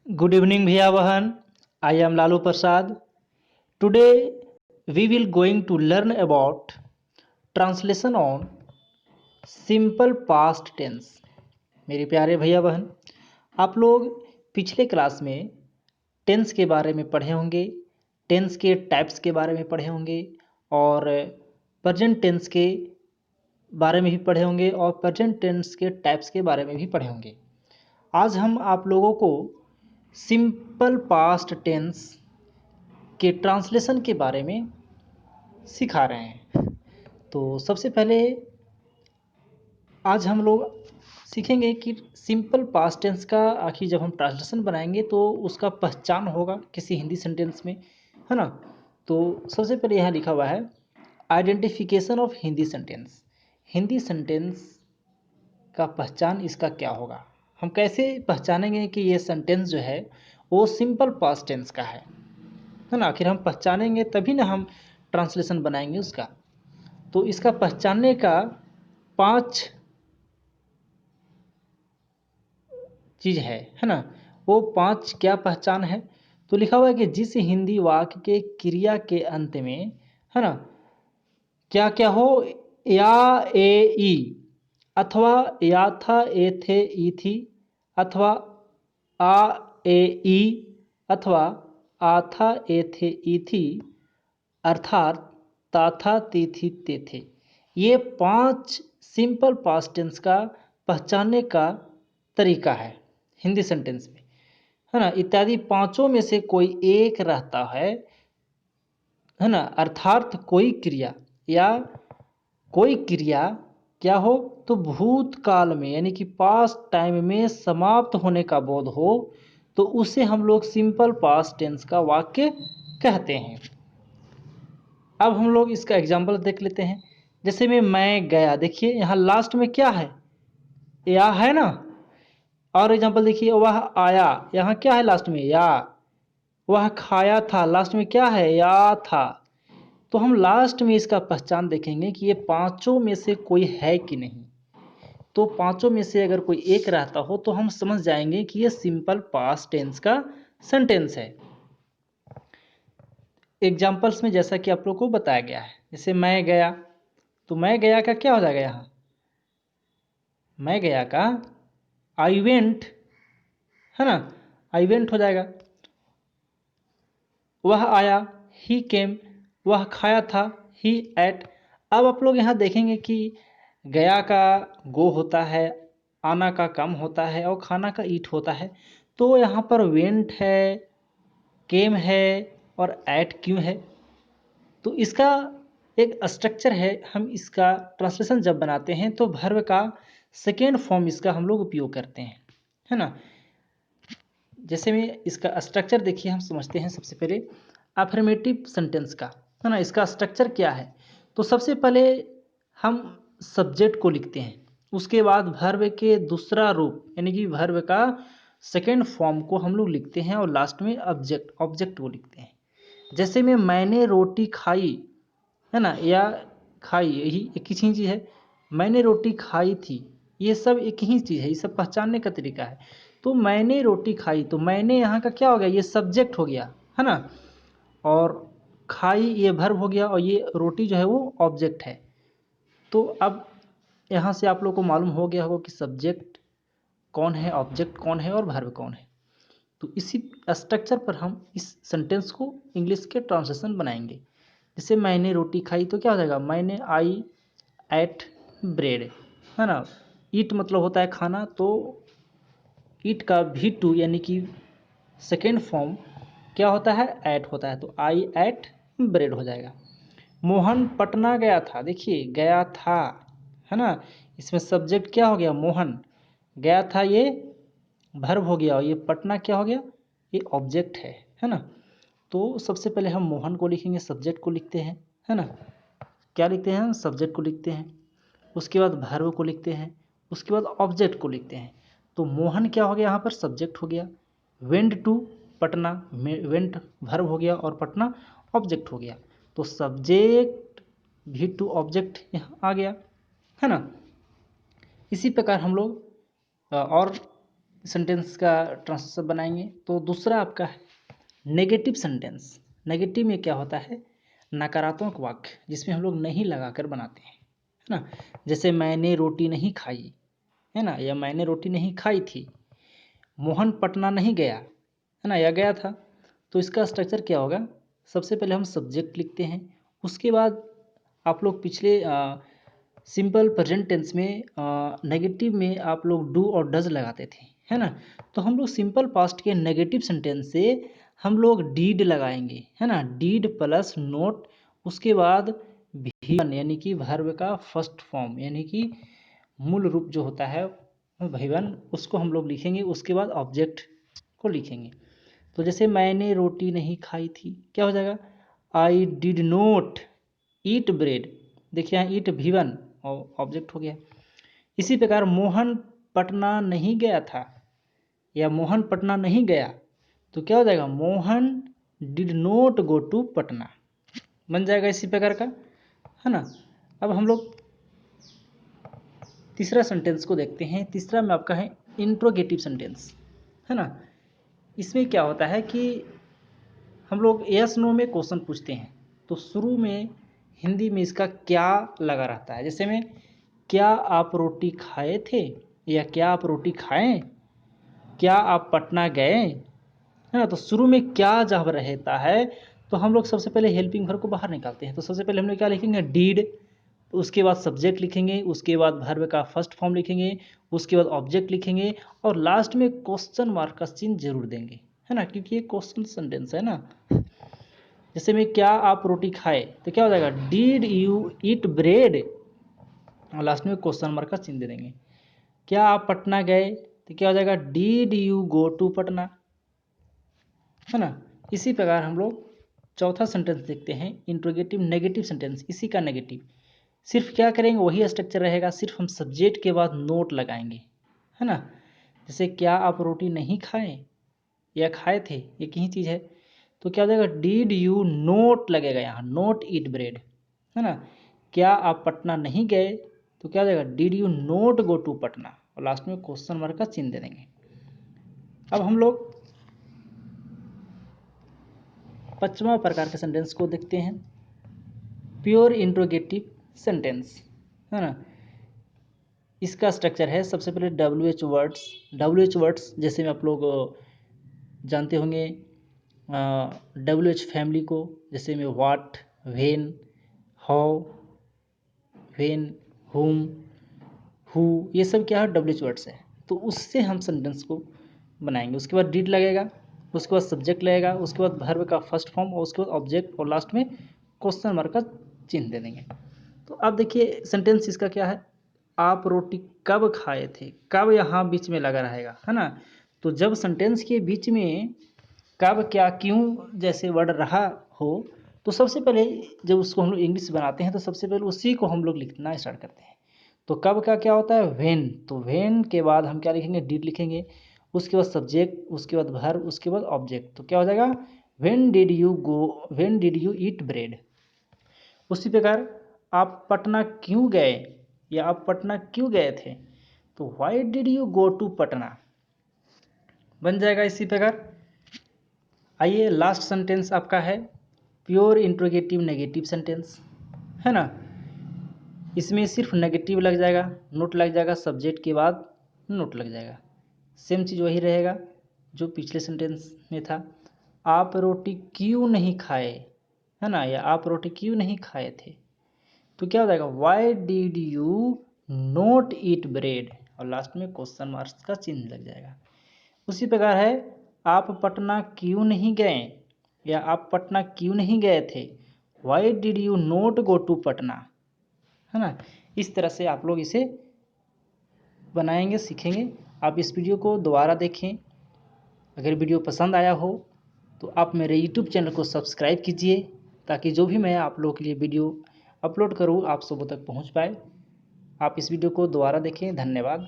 Good evening, Bhaiya Vahan. I am Lalu Prasad. Today we will going to learn about translation on simple past tense. मेरे प्यारे भैया बहन, आप लोग पिछले क्लास में टेंस के बारे में पढ़े होंगे, टेंस के टाइप्स के बारे में पढ़े होंगे और प्रेजेंट टेंस के बारे में भी पढ़े होंगे और प्रेजेंट टेंस के टाइप्स के बारे में भी पढ़े होंगे। आज हम आप लोगों को सिंपल पास्ट टेंस के ट्रांसलेशन के बारे में सिखा रहे हैं। तो सबसे पहले आज हम लोग सीखेंगे कि सिंपल पास्ट टेंस का आखिर जब हम ट्रांसलेशन बनाएंगे तो उसका पहचान होगा किसी हिंदी सेंटेंस में, है ना। तो सबसे पहले यहाँ लिखा हुआ है identification of Hindi sentence. Hindi sentence का पहचान इसका क्या होगा, हम कैसे पहचानेंगे कि ये सेंटेंस जो है वो सिंपल पास्ट टेंस का है ना। आखिर हम पहचानेंगे तभी ना हम ट्रांसलेशन बनाएंगे उसका। तो इसका पहचानने का 5 चीज़ है ना। वो 5 क्या पहचान है, तो लिखा हुआ है कि जिस हिंदी वाक्य के क्रिया के अंत में, है ना, क्या क्या हो, या ए ई अथवा या था ए थे ई थी अथवा आ ए ई अथवा आ था ए थे ई थी अर्थात ता था ती थी ते थे। ये 5 सिंपल पास्ट टेंस का पहचानने का तरीका है हिंदी सेंटेंस में, है ना। इत्यादि 5 में से कोई एक रहता है ना, अर्थात कोई क्रिया या कोई क्रिया क्या हो तो भूतकाल में यानी कि पास्ट टाइम में समाप्त होने का बोध हो तो उसे हम लोग सिंपल पास्ट टेंस का वाक्य कहते हैं। अब हम लोग इसका एग्जाम्पल देख लेते हैं। जैसे में मैं गया, देखिए यहाँ लास्ट में क्या है, या है ना। और एग्जाम्पल देखिए वह आया, यहाँ क्या है लास्ट में, या। वह खाया था, लास्ट में क्या है, या था। तो हम लास्ट में इसका पहचान देखेंगे कि ये 5 में से कोई है कि नहीं। तो 5 में से अगर कोई एक रहता हो तो हम समझ जाएंगे कि ये सिंपल पास्ट टेंस का सेंटेंस है। एग्जाम्पल्स में जैसा कि आप लोग को बताया गया है, जैसे मैं गया, तो मैं गया का क्या हो जाएगा यहाँ, मैं गया का आई वेंट, है ना, आई वेंट हो जाएगा। वह आया, ही केम, वह खाया था, ही एट। अब आप लोग यहाँ देखेंगे कि गया का गो होता है, आना का कम होता है और खाना का ईट होता है। तो यहाँ पर वेंट है, केम है और एट क्यों है। तो इसका एक स्ट्रक्चर है, हम इसका ट्रांसलेशन जब बनाते हैं तो वर्ब का सेकेंड फॉर्म इसका हम लोग उपयोग करते हैं, है ना। जैसे में इसका स्ट्रक्चर देखिए, हम समझते हैं सबसे पहले अफर्मेटिव सेंटेंस का, है ना। इसका स्ट्रक्चर क्या है, तो सबसे पहले हम सब्जेक्ट को लिखते हैं, उसके बाद वर्ब के दूसरा रूप यानी कि वर्ब का सेकेंड फॉर्म को हम लोग लिखते हैं और लास्ट में ऑब्जेक्ट को लिखते हैं। जैसे में मैंने रोटी खाई, है ना, या खाई, यही एक ही चीज़ है। मैंने रोटी खाई थी, ये सब एक ही चीज़ है, ये सब पहचानने का तरीका है। तो मैंने रोटी खाई, तो मैंने यहाँ का क्या हो गया, ये सब्जेक्ट हो गया, है ना। और खाई ये वर्ब हो गया और ये रोटी जो है वो ऑब्जेक्ट है। तो अब यहाँ से आप लोग को मालूम हो गया होगा कि सब्जेक्ट कौन है, ऑब्जेक्ट कौन है और वर्ब कौन है। तो इसी स्ट्रक्चर पर हम इस सेंटेंस को इंग्लिश के ट्रांसलेशन बनाएंगे। जैसे मैंने रोटी खाई, तो क्या हो जाएगा, मैंने आई एट ब्रेड, है ना। ईट मतलब होता है खाना, तो ईट का V2 यानी कि सेकेंड फॉर्म क्या होता है, एट होता है, तो आई एट ब्रेड हो जाएगा। मोहन पटना गया था, देखिए गया था, है ना। इसमें सब्जेक्ट क्या हो गया, मोहन, गया था ये वर्ब हो गया और ये पटना क्या हो गया, ये ऑब्जेक्ट है ना। तो सबसे पहले हम मोहन को लिखेंगे, सब्जेक्ट को लिखते हैं, है ना। क्या लिखते हैं, हम सब्जेक्ट को लिखते हैं, उसके बाद वर्ब को लिखते हैं, उसके बाद ऑब्जेक्ट को लिखते हैं। तो मोहन क्या हो गया, यहाँ पर सब्जेक्ट हो गया, went to Patna, went verb हो गया और पटना ऑब्जेक्ट हो गया। तो सब्जेक्ट V2 ऑब्जेक्ट यहाँ आ गया, है ना। इसी प्रकार हम लोग और सेंटेंस का ट्रांसलेशन बनाएंगे। तो दूसरा आपका है नेगेटिव सेंटेंस। नेगेटिव में क्या होता है, नकारात्मक वाक्य जिसमें हम लोग नहीं लगाकर बनाते हैं, है ना। जैसे मैंने रोटी नहीं खाई, है ना, या मैंने रोटी नहीं खाई थी। मोहन पटना नहीं गया, है ना, या गया था। तो इसका स्ट्रक्चर क्या होगा, सबसे पहले हम सब्जेक्ट लिखते हैं, उसके बाद आप लोग पिछले सिंपल प्रेजेंट टेंस में नेगेटिव में आप लोग डू और डज लगाते थे, है ना। तो हम लोग सिंपल पास्ट के नेगेटिव सेंटेंस से हम लोग डीड लगाएंगे, है ना, डीड प्लस नोट, उसके बाद भी1 यानी कि वर्ब का फर्स्ट फॉर्म यानी कि मूल रूप जो होता है भी1 उसको हम लोग लिखेंगे, उसके बाद ऑब्जेक्ट को लिखेंगे। तो जैसे मैंने रोटी नहीं खाई थी, क्या हो जाएगा, I did note eat bread. देखिए यहाँ ईट भी1 और ऑब्जेक्ट हो गया। इसी प्रकार मोहन पटना नहीं गया था या मोहन पटना नहीं गया, तो क्या हो जाएगा, Mohan did not go to Patna, बन जाएगा इसी प्रकार का, है ना। अब हम लोग तीसरा सेंटेंस को देखते हैं। तीसरा में आपका है इंट्रोगेटिव सेंटेंस, है ना। इसमें क्या होता है कि हम लोग यस नो में क्वेश्चन पूछते हैं, तो शुरू में हिंदी में इसका क्या लगा रहता है। जैसे में क्या आप रोटी खाए थे, या क्या आप रोटी खाएं, क्या आप पटना गए, है ना। तो शुरू में क्या जब रहता है तो हम लोग सबसे पहले हेल्पिंग वर्ब को बाहर निकालते हैं। तो सबसे पहले हम लोग क्या लिखेंगे, डीड, उसके बाद सब्जेक्ट लिखेंगे, उसके बाद वर्ब का फर्स्ट फॉर्म लिखेंगे, उसके बाद ऑब्जेक्ट लिखेंगे, और लास्ट में क्वेश्चन मार्क का चिन्ह जरूर देंगे, है ना, क्योंकि ये क्वेश्चन सेंटेंस है ना। जैसे में क्या आप रोटी खाए, तो क्या हो जाएगा, डीड यू ईट ब्रेड, और लास्ट में क्वेश्चन मार्क का चिन्ह दे देंगे। क्या आप पटना गए, तो क्या हो जाएगा, did you go to Patna, है ना। इसी प्रकार हम लोग चौथा सेंटेंस देखते हैं, इंट्रोगेटिव नेगेटिव सेंटेंस। इसी का नेगेटिव सिर्फ क्या करेंगे, वही स्ट्रक्चर रहेगा, सिर्फ हम सब्जेक्ट के बाद नोट लगाएंगे, है ना। जैसे क्या आप रोटी नहीं खाए या खाए थे, एक ही चीज़ है। तो क्या हो जाएगा, डीड यू नोट लगेगा यहाँ, नोट ईट ब्रेड, है ना। क्या आप पटना नहीं गए, तो क्या हो जाएगा, did you not go to Patna, और लास्ट में क्वेश्चन मार्क का चिन्ह दे देंगे। अब हम लोग पांचवा प्रकार के सेंटेंस को देखते हैं, प्योर इंट्रोगेटिव सेंटेंस, है ना। इसका स्ट्रक्चर है सबसे पहले WH वर्ड्स। WH वर्ड्स जैसे में आप लोग जानते होंगे, WH फैमिली को, जैसे में व्हाट, व्हेन, हाउ, व्हेन, हुम, हु, ये सब क्या है, WH वर्ड्स है। तो उससे हम सेंटेंस को बनाएंगे। उसके बाद डिड लगेगा, उसके बाद सब्जेक्ट लगेगा, उसके बाद वर्ब का फर्स्ट फॉर्म, और उसके बाद ऑब्जेक्ट, और लास्ट में क्वेश्चन मार्क का चिन्ह दे देंगे। तो अब देखिए सेंटेंस इसका क्या है, आप रोटी कब खाए थे, कब यहाँ बीच में लगा रहेगा, है ना। तो जब सेंटेंस के बीच में कब, क्या, क्यों जैसे वर्ड रहा हो, तो सबसे पहले जब उसको हम लोग इंग्लिश बनाते हैं तो सबसे पहले उसी को हम लोग लिखना स्टार्ट करते हैं। तो कब का क्या होता है, व्हेन, तो व्हेन के बाद हम क्या लिखेंगे, डिड लिखेंगे, उसके बाद सब्जेक्ट, उसके बाद वर्ब, उसके बाद ऑब्जेक्ट। तो क्या हो जाएगा, when did you go, when did you eat bread. उसी प्रकार आप पटना क्यों गए, या आप पटना क्यों गए थे, तो why did you go to Patna, बन जाएगा इसी प्रकार। आइए लास्ट सेंटेंस आपका है प्योर इंट्रोगेटिव नेगेटिव सेंटेंस, है ना। इसमें सिर्फ नेगेटिव लग जाएगा, नोट लग जाएगा, सब्जेक्ट के बाद नोट लग जाएगा। सेम चीज़ वही रहेगा जो पिछले सेंटेंस में था। आप रोटी क्यों नहीं खाए, है ना, या आप रोटी क्यों नहीं खाए थे, तो क्या हो जाएगा, Y did you note eat bread, और लास्ट में क्वेश्चन मार्क्स का चिन्ह लग जाएगा। उसी प्रकार है, आप पटना क्यों नहीं गए, या आप पटना क्यों नहीं गए थे, why did you not go to Patna, है ना। इस तरह से आप लोग इसे बनाएंगे, सीखेंगे। आप इस वीडियो को दोबारा देखें। अगर वीडियो पसंद आया हो तो आप मेरे YouTube चैनल को सब्सक्राइब कीजिए, ताकि जो भी मैं आप लोगों के लिए वीडियो अपलोड करूँ आप सबों तक पहुँच पाए। आप इस वीडियो को दोबारा देखें। धन्यवाद।